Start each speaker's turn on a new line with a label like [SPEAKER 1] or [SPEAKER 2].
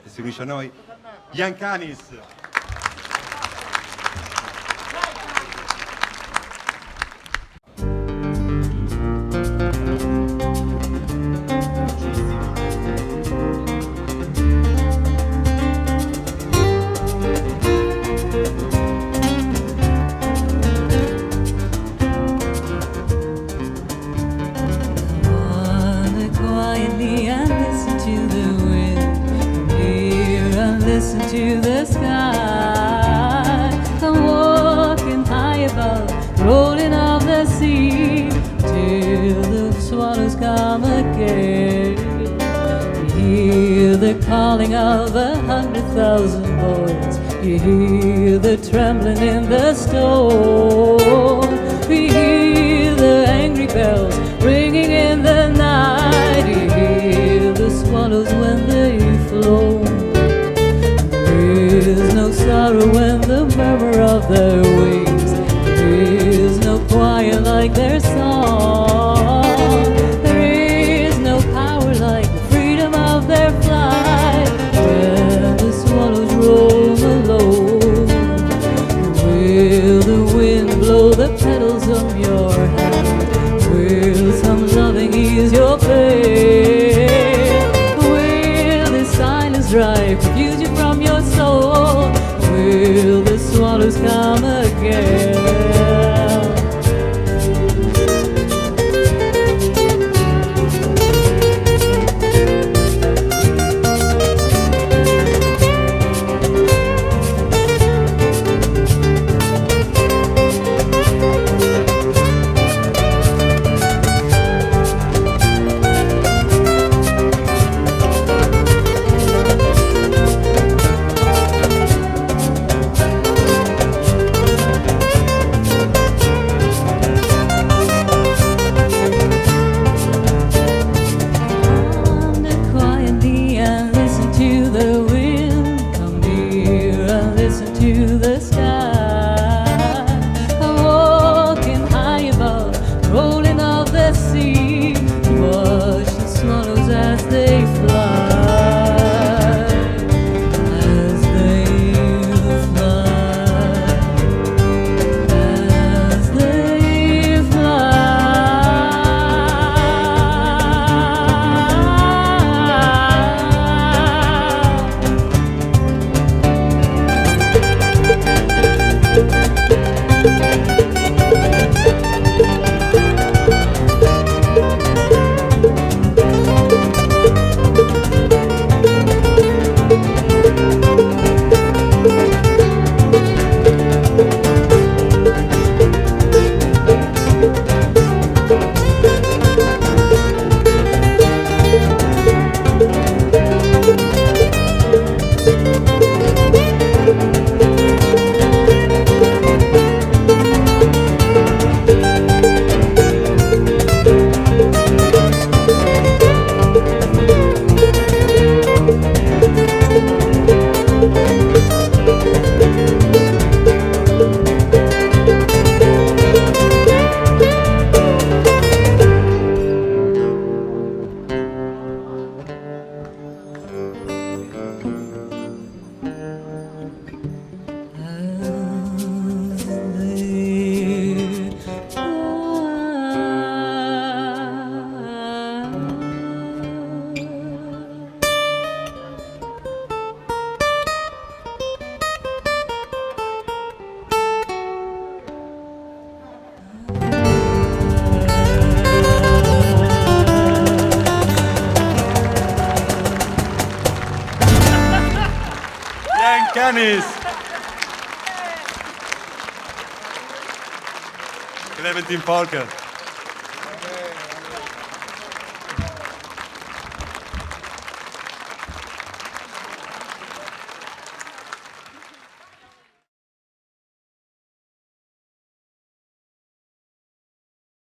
[SPEAKER 1] si unisce a noi, Ian Canis.
[SPEAKER 2] Listen to the sky. I'm walking high above, rolling off the sea, till the swallows come again. You hear the calling of 100,000 boys. You hear the trembling in the storm. We hear the angry bells ringing in the night. You hear the swallows when they flow. There is no sorrow when the murmur of their wings. There is no choir like their song. There is no power like the freedom of their flight. When the swallows roam alone, will the wind blow the petals of your hand? Will some loving ease your pain? Will this silence drive confusion from your soul? Will the swallows come again? To the sky, I'm walking high above, rolling off the sea, watch the swallows as they fly, as they fly, as they
[SPEAKER 1] Ian Canis. Clementine Parker.